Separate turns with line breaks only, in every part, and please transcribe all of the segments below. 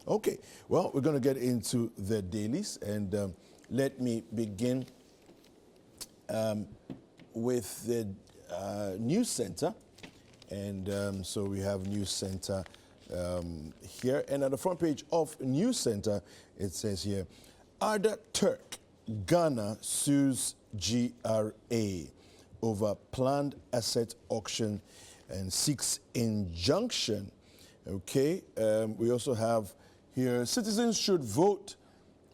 Okay, well, we're going to get into the dailies, and let me begin with the news center. And so we have news center here, and at the front page of news center, it says here, Arda Turk, Ghana sues GRA over planned asset auction and seeks injunction. Okay, we also have here, citizens should vote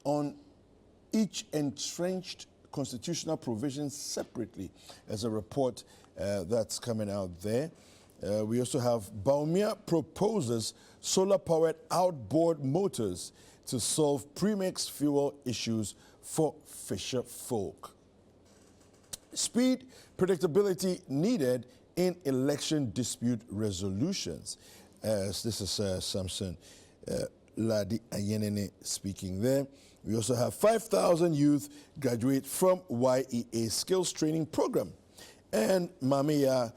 on each entrenched constitutional provision separately, as a report that's coming out there. We also have Baumia proposes solar-powered outboard motors to solve premix fuel issues for fisher folk. Speed, predictability needed in election dispute resolutions. This is Samson Ladi Ayenene speaking there. We also have 5,000 youth graduate from YEA skills training program. And Mamiya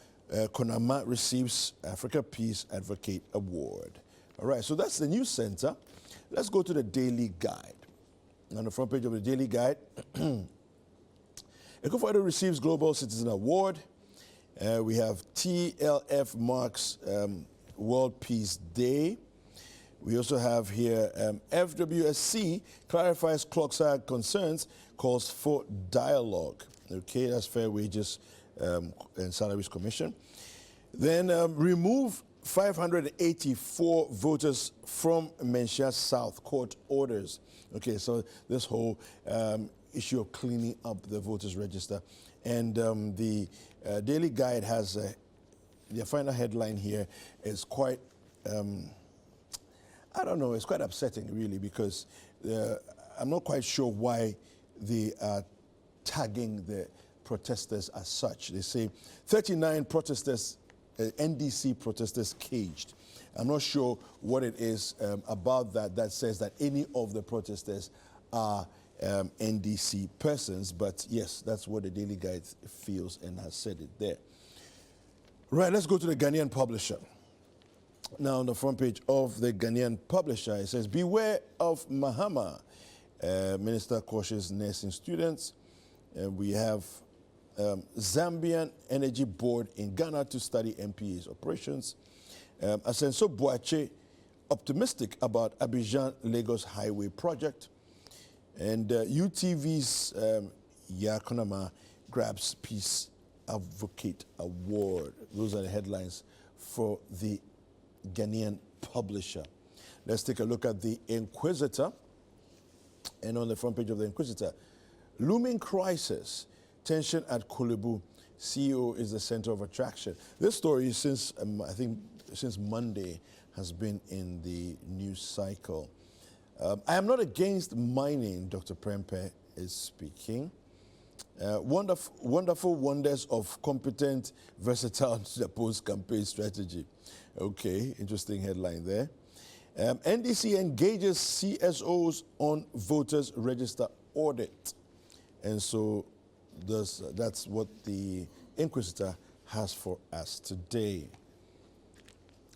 Konama receives Africa Peace Advocate Award. All right, so that's the news center. Let's go to the Daily Guide. On the front page of the Daily Guide, Ekufuado receives Global Citizen Award. We have TLF marks World Peace Day. We also have here FWSC clarifies clockside concerns, calls for dialogue. Okay, that's Fair Wages and Salaries Commission. Then remove 584 voters from Menchia South court orders. Okay, so this whole issue of cleaning up the voters register. And the Daily Guide has the final headline here is quite, I don't know, it's quite upsetting really, because I'm not quite sure why they are tagging the protesters as such. They say 39 protesters, NDC protesters caged. I'm not sure what it is about that says that any of the protesters are NDC persons, but yes, that's what the Daily Guide feels and has said it there. Right, let's go to the Ghanaian Publisher. Now, on the front page of the Ghanaian Publisher, it says, beware of Mahama. Minister cautions nursing students. We have Zambian Energy Board in Ghana to study MPA's operations. Asenso Boache, optimistic about Abidjan-Lagos Highway project. And UTV's Yakonama grabs Peace Advocate Award. Those are the headlines for the Ghanaian Publisher. Let's take a look at the Inquisitor. And on the front page of the Inquisitor, looming crisis, tension at Kolebu, CEO is the center of attraction. This story, since I think since Monday, has been in the news cycle. I am not against mining, Dr. Prempe is speaking. Wonderful wonders of competent, versatile post-campaign strategy. Okay, interesting headline there. NDC engages CSOs on voters register audit. And so that's what the Inquisitor has for us today.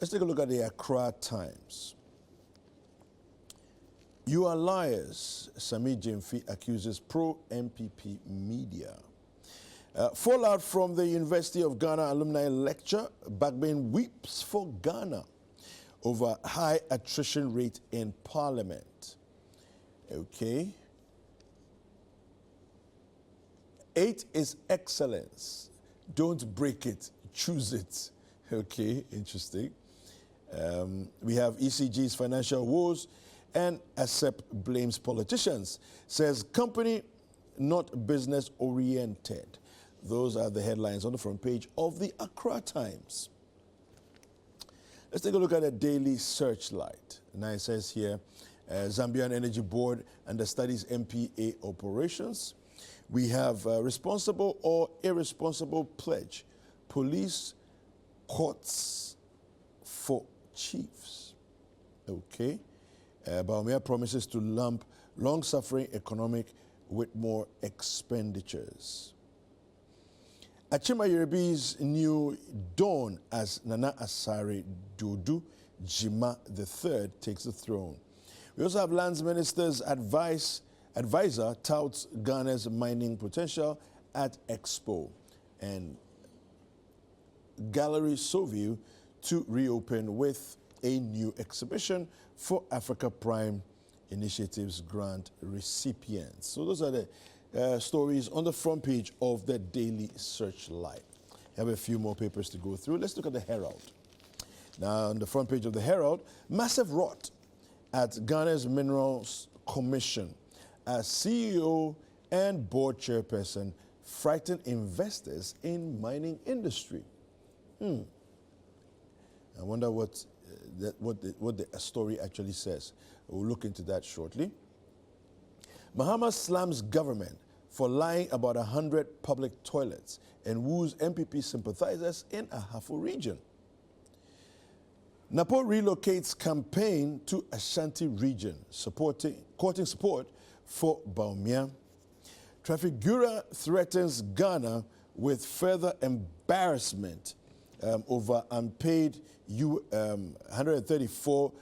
Let's take a look at the Accra Times. You are liars, Sami Jemfi accuses pro-MPP media. Fallout from the University of Ghana alumni lecture, Bagbin weeps for Ghana over high attrition rate in Parliament. Okay. 8 is excellence. Don't break it, choose it. Okay, interesting. We have ECG's financial woes, and ASEP blames politicians, says company not business oriented. Those are the headlines on the front page of the Accra Times. Let's take a look at the Daily Searchlight. Now it says here, Zambian Energy Board understudies MPA operations. We have responsible or irresponsible pledge, police, courts for chiefs. Okay. Baumia promises to lump long-suffering economic with more expenditures. Achima Yerebi's new dawn as Nana Asare Dodu Jima III takes the throne. We also have Lands Minister's advisor touts Ghana's mining potential at Expo, and Gallery Soview to reopen with a new exhibition for Africa Prime Initiatives grant recipients. So those are the stories on the front page of the Daily Searchlight. I have a few more papers to go through. Let's look at the Herald. Now, on the front page of the Herald, massive rot at Ghana's Minerals Commission as CEO and board chairperson frighten investors in mining industry. I wonder what the story actually says. We'll look into that shortly. Mahama slams government for lying about 100 public toilets and woos MPP sympathizers in Ahafo region. Napo relocates campaign to Ashanti region, courting support for Baumia. Trafigura threatens Ghana with further embarrassment over unpaid $134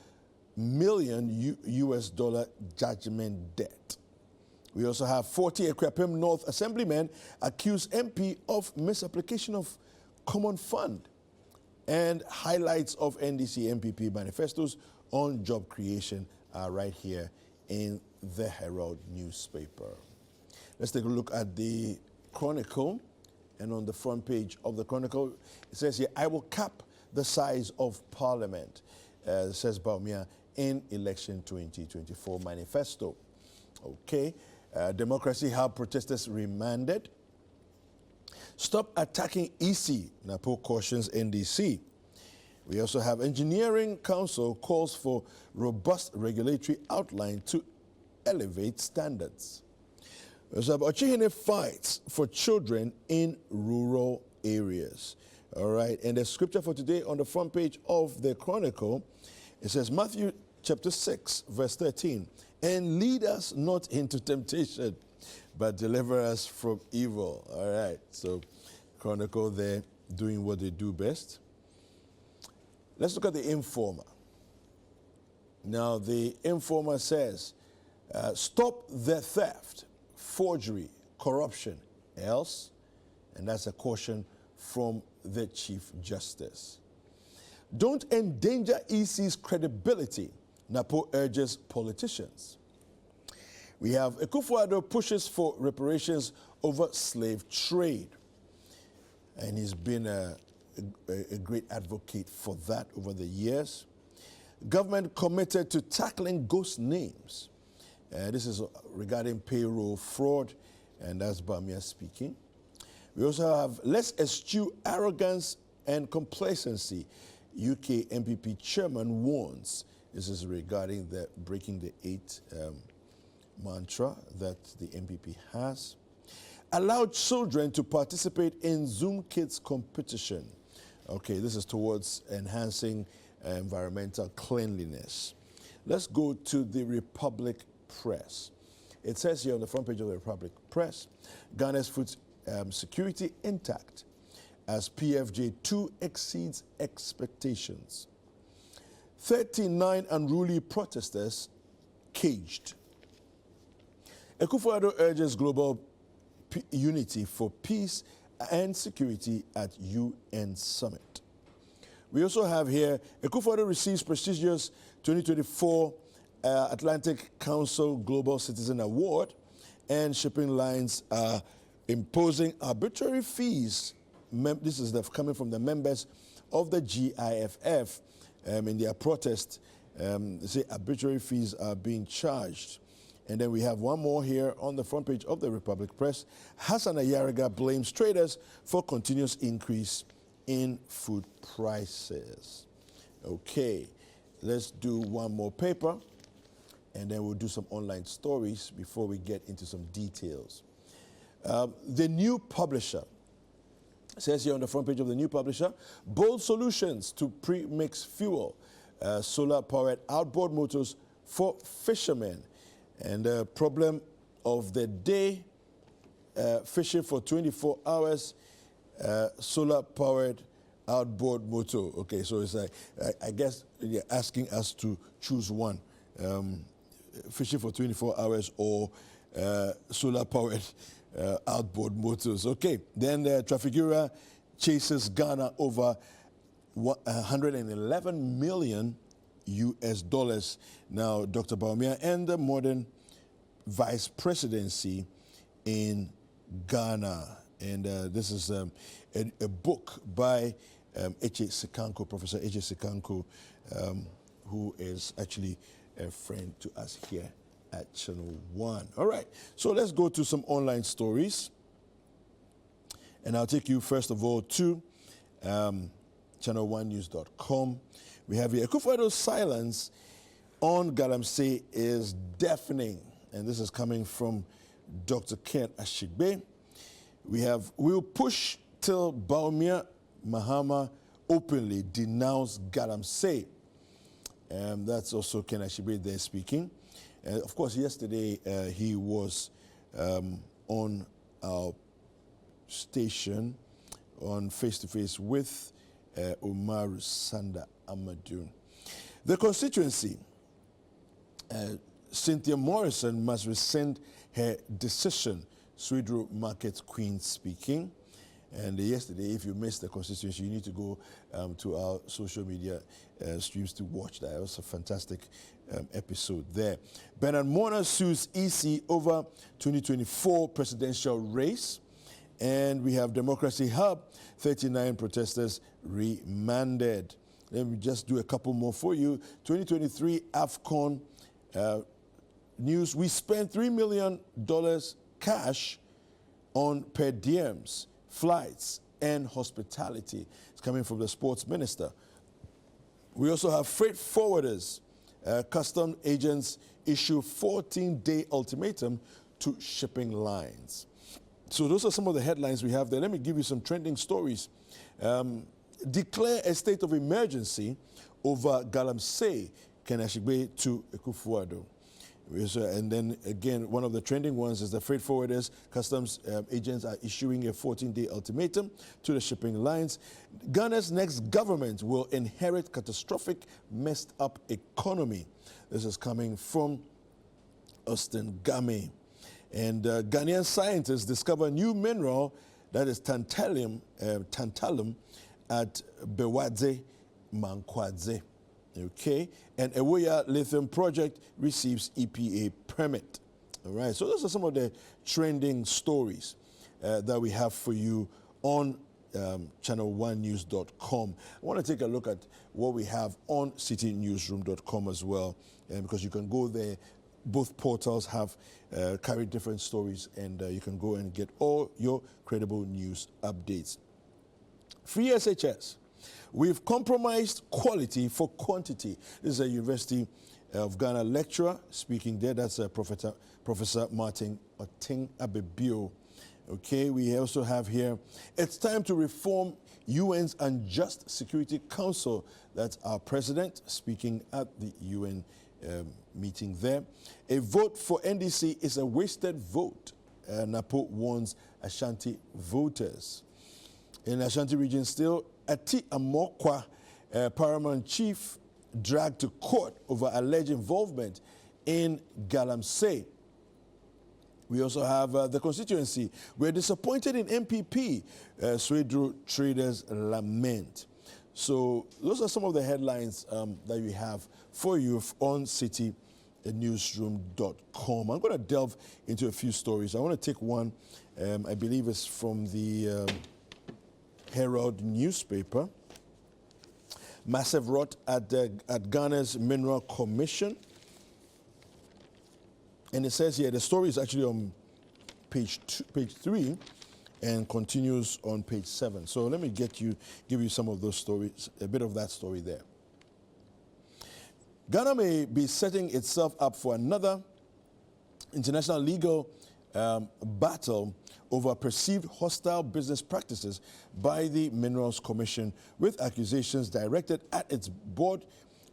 million US dollar judgment debt. We also have 40 Ekwapim North Assemblymen accuse MP of misapplication of common fund, and highlights of NDC MPP manifestos on job creation are right here in the Herald newspaper. Let's take a look at the Chronicle, and on the front page of the Chronicle, it says here, I will cap the size of Parliament, says Baumia in election 2024 manifesto. Okay, Democracy Hub protesters remanded. Stop attacking EC, Napo cautions NDC. We also have Engineering Council calls for robust regulatory outline to elevate standards. We also have Ochihene fights for children in rural areas. All right, and the scripture for today on the front page of the Chronicle, it says Matthew chapter 6, verse 13, and lead us not into temptation, but deliver us from evil. All right, so Chronicle there doing what they do best. Let's look at the Informer. Now, the Informer says, stop the theft, forgery, corruption, else, and that's a caution from the Chief Justice. Don't endanger EC's credibility, Napo urges politicians. We have Akufo-Addo pushes for reparations over slave trade, and he's been a great advocate for that over the years. Government committed to tackling ghost names. This is regarding payroll fraud, and that's Bamia speaking. We also have let's eschew arrogance and complacency. UK MPP chairman warns. This is regarding the breaking the 8 mantra that the MPP has. Allow children to participate in Zoom Kids competition. Okay, this is towards enhancing environmental cleanliness. Let's go to the Republic Press. It says here on the front page of the Republic Press, Ghana's food security intact as PFJ2 exceeds expectations. 39 unruly protesters caged. Akufo-Addo urges global unity for peace and security at UN Summit. We also have here, Akufo-Addo receives prestigious 2024 Atlantic Council Global Citizen Award, and shipping lines are imposing arbitrary fees. This is coming from the members of the GIFF in their protest. They say arbitrary fees are being charged. And then we have one more here on the front page of the Republic Press. Hassan Ayariga blames traders for continuous increase in food prices. Okay, let's do one more paper, and then we'll do some online stories before we get into some details. The New Publisher says here on the front page of the New Publisher, bold solutions to pre-mix fuel, solar-powered outboard motors for fishermen. And the problem of the day, fishing for 24 hours, solar-powered outboard motor. Okay, so it's like, I guess you're asking us to choose one. fishing for 24 hours or solar-powered outboard motors. Okay, then the Trafigura chases Ghana over 111 million US dollars. Now, Dr. Baumia and the modern vice presidency in Ghana. And this is a book by H.A. Sekanko, Professor H.A. Sekanko, who is actually a friend to us here at Channel One. All right, so let's go to some online stories. And I'll take you, first of all, to ChannelOneNews.com. We have here, Akufo-Addo's silence on Galamsey is deafening. And this is coming from Dr. Ken Ashigbe. We have, we'll push till Baumia Mahama openly denounce Galamsey. That's also Ken Ashigbe there speaking. Of course, yesterday he was on our station on face-to-face with Omar Sanda Amadou. The constituency, Cynthia Morrison must rescind her decision, Swidro Market Queen speaking. And yesterday, if you missed the constituency, you need to go to our social media streams to watch that. It was a fantastic episode there. Bernard Mona sues EC over 2024 presidential race. And we have Democracy Hub, 39 protesters remanded. Let me just do a couple more for you. 2023 AFCON news. We spent $3 million cash on per diems, flights, and hospitality. It's coming from the sports minister. We also have freight forwarders. Custom agents issue 14-day ultimatum to shipping lines. So those are some of the headlines we have there. Let me give you some trending stories. Declare a state of emergency over Galamsey, Ken Ashigbe to Akufo-Addo. And then again, one of the trending ones is the freight forwarders, customs agents are issuing a 14-day ultimatum to the shipping lines. Ghana's next government will inherit catastrophic, messed up economy. This is coming from Austin Game. And Ghanaian scientists discover new mineral that is tantalum at Bewadze Mankwadze. Okay, and Ewoya Lithium Project receives EPA permit. All right, so those are some of the trending stories that we have for you on ChannelOneNews.com. I want to take a look at what we have on CityNewsroom.com as well, because you can go there. Both portals have carry different stories, and you can go and get all your credible news updates. Free SHS. We've compromised quality for quantity. This is a University of Ghana lecturer speaking there. That's Professor Martin Oting Abebio. Okay, we also have here, it's time to reform UN's Unjust Security Council. That's our president speaking at the UN meeting there. A vote for NDC is a wasted vote. Napo warns Ashanti voters. In Ashanti region still, Atti and Morkwa, Paramount chief, dragged to court over alleged involvement in Galamsey. We also have the constituency. We're disappointed in MPP, Swidro traders lament. So those are some of the headlines that we have for you on CityNewsroom.com. I'm going to delve into a few stories. I want to take one, I believe it's from the Herald newspaper. Massive rot at Ghana's Mineral Commission. And it says here, the story is actually on page 3 and continues on page 7. So let me give you some of those stories, a bit of that story there. Ghana may be setting itself up for another international legal battle over perceived hostile business practices by the Minerals Commission, with accusations directed at its board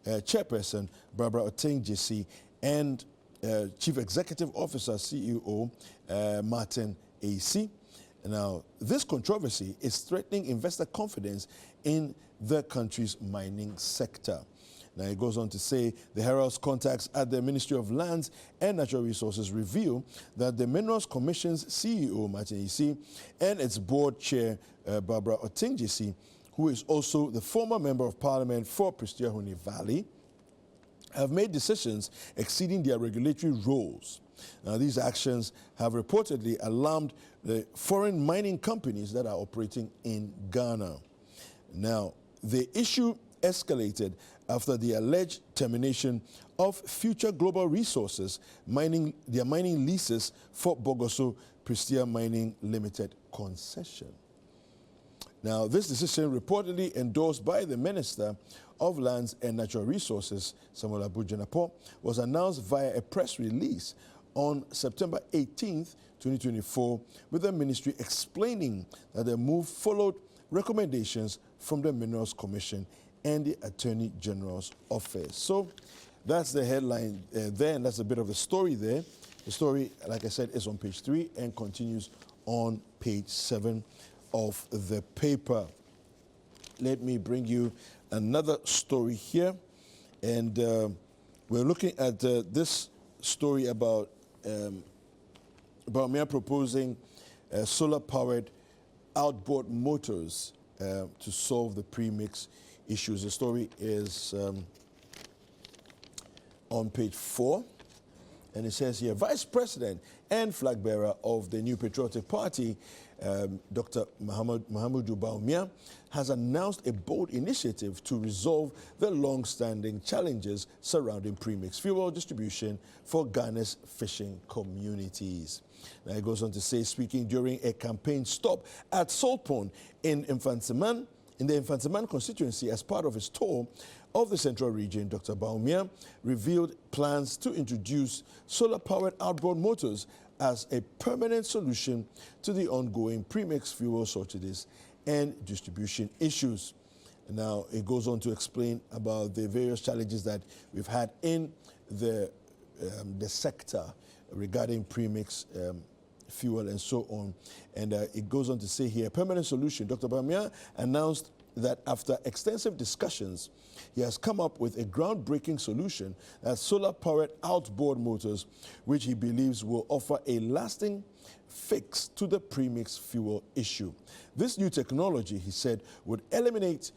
chairperson, Barbara Oteng Jesse, and Chief Executive Officer, CEO, Martin AC. Now, this controversy is threatening investor confidence in the country's mining sector. Now it goes on to say the Herald's contacts at the Ministry of Lands and Natural Resources reveal that the Minerals Commission's CEO, Martin Isi, and its board chair, Barbara Otingyesi, who is also the former member of parliament for Pristiahuni Valley, have made decisions exceeding their regulatory roles. Now, these actions have reportedly alarmed the foreign mining companies that are operating in Ghana. Now, the issue escalated after the alleged termination of Future Global Resources their mining leases for Bogoso Prestia Mining Limited concession. Now, this decision, reportedly endorsed by the Minister of Lands and Natural Resources, Samuel Abu-Janapo, was announced via a press release on September 18th, 2024, with the ministry explaining that the move followed recommendations from the Minerals Commission and the Attorney General's Office. So that's the headline there, and that's a bit of the story there. The story, like I said, is on page 3 and continues on page 7 of the paper. Let me bring you another story here, and we're looking at this story about me proposing solar-powered outboard motors to solve the premix issues. The story is on page 4, and it says here, Vice President and flag bearer of the New Patriotic Party, Dr. Mahamudu Bawumia, has announced a bold initiative to resolve the long-standing challenges surrounding premix fuel distribution for Ghana's fishing communities. Now it goes on to say, speaking during a campaign stop at Salt Pond in the Infantiman constituency as part of his tour of the central region, Dr. Bawumia revealed plans to introduce solar-powered outboard motors as a permanent solution to the ongoing premix fuel shortages and distribution issues. Now, it goes on to explain about the various challenges that we've had in the sector regarding premix fuel and so on. And it goes on to say here, permanent solution. Dr. Bawumia announced that after extensive discussions, he has come up with a groundbreaking solution that's solar-powered outboard motors, which he believes will offer a lasting fix to the premix fuel issue. This new technology, he said, would eliminate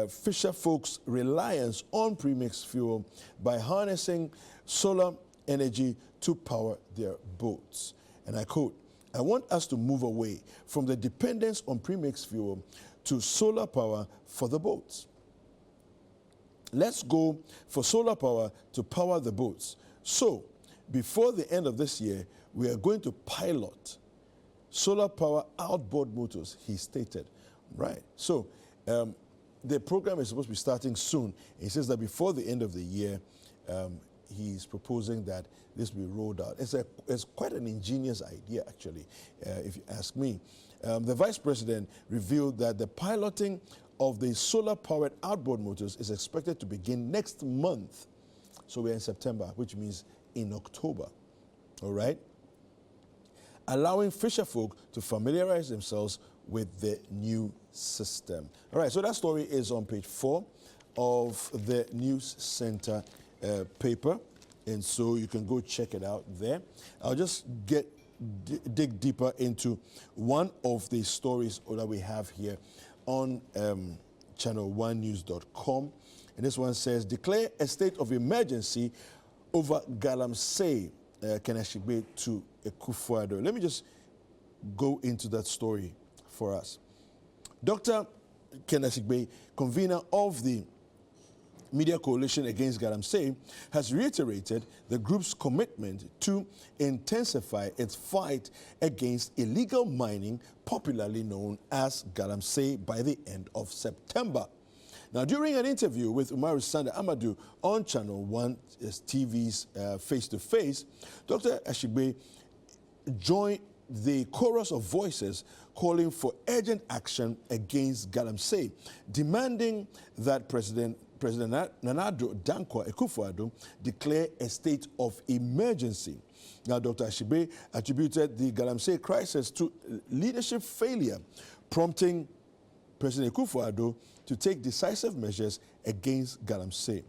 fisher folks' reliance on premix fuel by harnessing solar energy to power their boats. And I quote, I want us to move away from the dependence on premix fuel to solar power for the boats. Let's go for solar power to power the boats. So, before the end of this year, we are going to pilot solar power outboard motors, he stated. Right. So, the program is supposed to be starting soon. He says that before the end of the year, he's proposing that this will be rolled out. It's quite an ingenious idea, actually, if you ask me. The Vice President revealed that the piloting of the solar-powered outboard motors is expected to begin next month. So we're in September, which means in October, all right? Allowing fisher folk to familiarize themselves with the new system. All right, so that story is on page 4 of the News Center paper, and so you can go check it out there. I'll just dig deeper into one of the stories that we have here on ChannelOneNews.com, and this one says, declare a state of emergency over Galamsey, Kenashigbe to Ekufuado. Let me just go into that story for us. Dr. Kenashigbe, convener of the Media Coalition Against Galamsey, has reiterated the group's commitment to intensify its fight against illegal mining, popularly known as Galamsey, by the end of September. Now, during an interview with Umaru Sanda Amadou on Channel One TV's Face to Face, Dr. Ashigbe joined the chorus of voices calling for urgent action against Galamsey, demanding that President Nanado Dankwa Ekufuado declare a state of emergency. Now, Dr. Ashigbe attributed the Galamsey crisis to leadership failure, prompting President Ekufuado to take decisive measures against Galamsey.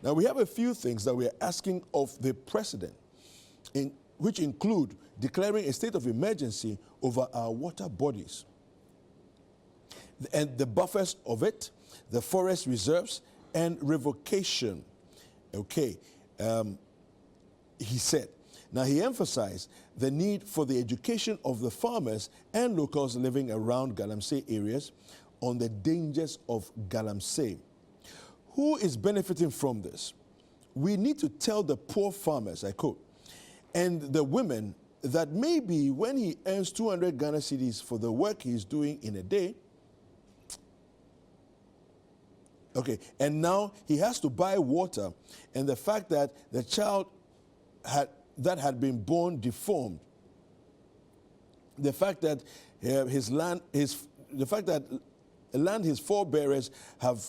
Now, we have a few things that we are asking of the president, which include declaring a state of emergency over our water bodies and the buffers of it, the forest reserves, and revocation. Okay, he said. Now, he emphasized the need for the education of the farmers and locals living around Galamsey areas on the dangers of Galamsey. Who is benefiting from this? We need to tell the poor farmers, I quote, and the women that maybe when he earns 200 Ghana cedis for the work he's doing in a day, okay, and now he has to buy water, and the fact that the child had been born deformed, the fact that the land his forebearers have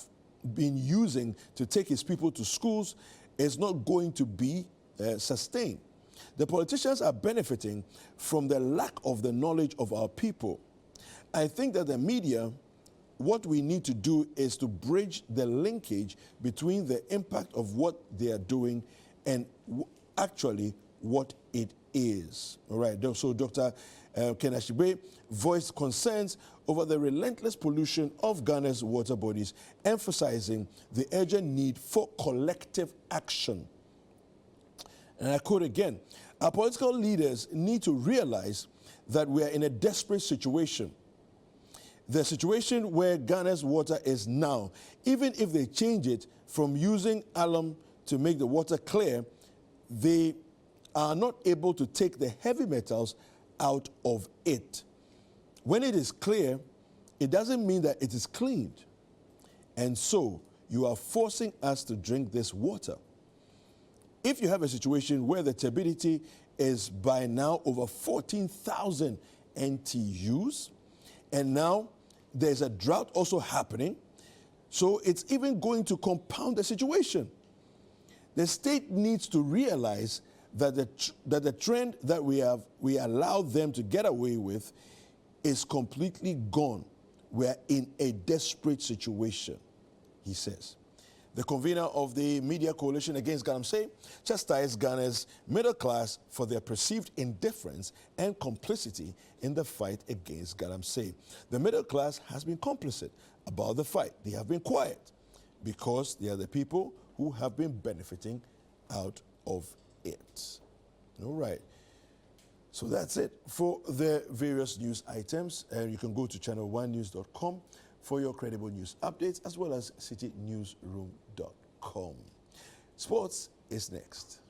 been using to take his people to schools is not going to be sustained. The politicians are benefiting from the lack of the knowledge of our people. I think that the media, what we need to do is to bridge the linkage between the impact of what they are doing and actually what it is. All right, so Dr. Kenashigbe voiced concerns over the relentless pollution of Ghana's water bodies, emphasizing the urgent need for collective action. And I quote again, our political leaders need to realize that we are in a desperate situation. The situation where Ghana's water is now, even if they change it from using alum to make the water clear, they are not able to take the heavy metals out of it. When it is clear, it doesn't mean that it is cleaned. And so, you are forcing us to drink this water. If you have a situation where the turbidity is by now over 14,000 NTUs, and now there's a drought also happening, so it's even going to compound the situation. The state needs to realize that the trend that we allowed them to get away with is completely gone. We're in a desperate situation, he says. The convener of the Media Coalition Against Galamsey chastised Ghana's middle class for their perceived indifference and complicity in the fight against Galamsey. The middle class has been complicit about the fight. They have been quiet because they are the people who have been benefiting out of it. All right. So that's it for the various news items. You can go to ChannelOneNews.com for your credible news updates, as well as CityNewsroom.com. Sports is next.